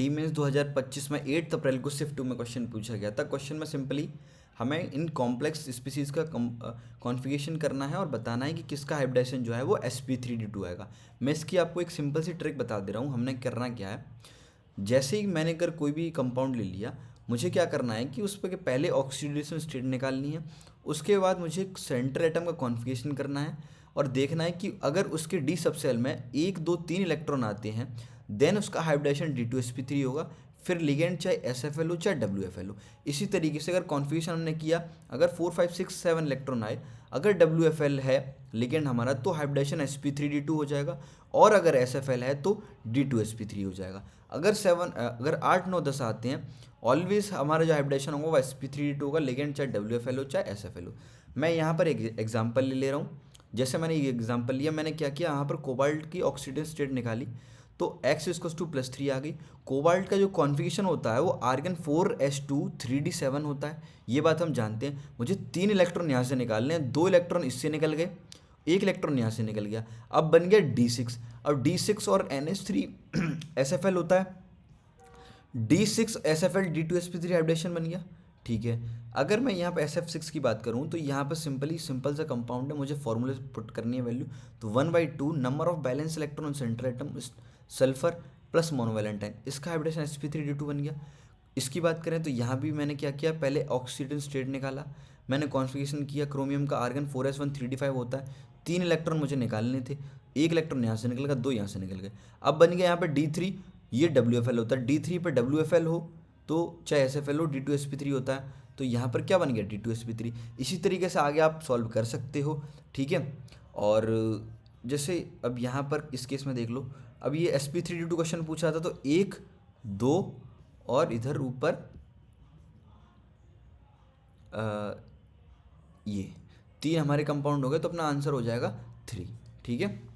Means 2025 में 8 अप्रैल को shift 2 में क्वेश्चन पूछा गया था। क्वेश्चन में सिंपली हमें इन कॉम्प्लेक्स स्पीसीज़ का कॉन्फ़िगरेशन करना है और बताना है कि किसका हाइब्रिडाइजेशन जो है वो sp3d2 आएगा। मैं इसकी आपको एक सिंपल सी ट्रिक बता दे रहा हूँ। हमने करना क्या है, जैसे ही मैंने अगर कोई भी कंपाउंड ले लिया, मुझे क्या करना है कि उस पर पहले ऑक्सीडेशन स्टेट निकालनी है, उसके बाद मुझे एक सेंटर एटम का कॉन्फ़िगरेशन करना है और देखना है कि अगर उसके डी सबसेल में 1 2 3 इलेक्ट्रॉन आते हैं देन उसका हाइब्रिडाइजेशन D2sp3 होगा। फिर लिगेंड चाहे SFL हो चाहे WFL हो। इसी तरीके से अगर कॉन्फ़िगरेशन हमने किया, अगर 4 5 6 7 इलेक्ट्रॉन आए, अगर WFL है लिगेंड हमारा तो हाइब्रिडाइजेशन sp3d2 हो जाएगा, और अगर SFL है तो D2sp3 हो जाएगा। अगर 8 9 10 आते हैं, ऑलवेज हमारा जो हाइब्रिडाइजेशन होगा वो sp3d2 होगा, लिगेंड चाहे WFL हो चाहे SFL हो। मैं यहाँ पर एक एग्जाम्पल ले रहा हूँ। जैसे मैंने ये एग्जाम्पल लिया, मैंने क्या किया, यहाँ पर कोबाल्ट की ऑक्सीडेशन स्टेट निकाली तो x=+3 आ गई। कोबाल्ट का जो कॉन्फ़िगरेशन होता है वो Argon4s2 3d7 होता है, ये बात हम जानते हैं। मुझे 3 इलेक्ट्रॉन यहाँ से निकालने हैं, 2 इलेक्ट्रॉन इससे निकल गए, 1 इलेक्ट्रॉन यहाँ से निकल गया, अब बन गया D6। अब D6 और NH3 SFL होता है, D6SFL D2sp3 हाइब्रिडेशन बन गया। ठीक है, अगर मैं यहाँ पे SF6 की बात करूँ तो यहाँ पर सिंपल सा कंपाउंड है, मुझे फॉर्मूले पुट करनी है वैल्यू। तो 1/2 number of valence electron on central atom sulphur plus monovalent, इसका हाइब्रिडेशन sp3d2 बन गया। इसकी बात करें तो यहाँ भी मैंने क्या किया, पहले ऑक्सीडेशन स्टेट निकाला, मैंने कॉन्फ़िगरेशन किया, क्रोमियम का Argon4s1 3d5 होता है, 3 इलेक्ट्रॉन मुझे निकालने थे, 1 इलेक्ट्रॉन यहाँ से निकल गया, 2 यहाँ से निकल गए। अब बन गया यहाँ पे D3, ये WFL होता है, D3 पे WFL हो तो चाहे SFL हो D2sp3 होता है, तो यहाँ पर क्या बन गया D2sp3। इसी तरीके से आगे आप सॉल्व कर सकते हो। ठीक है, और जैसे अब यहाँ पर इस केस में देख लो, अब ये sp3d2 क्वेश्चन पूछा था तो 1 2 और इधर ऊपर ये 3 हमारे कंपाउंड हो गए, तो अपना आंसर हो जाएगा 3। ठीक है।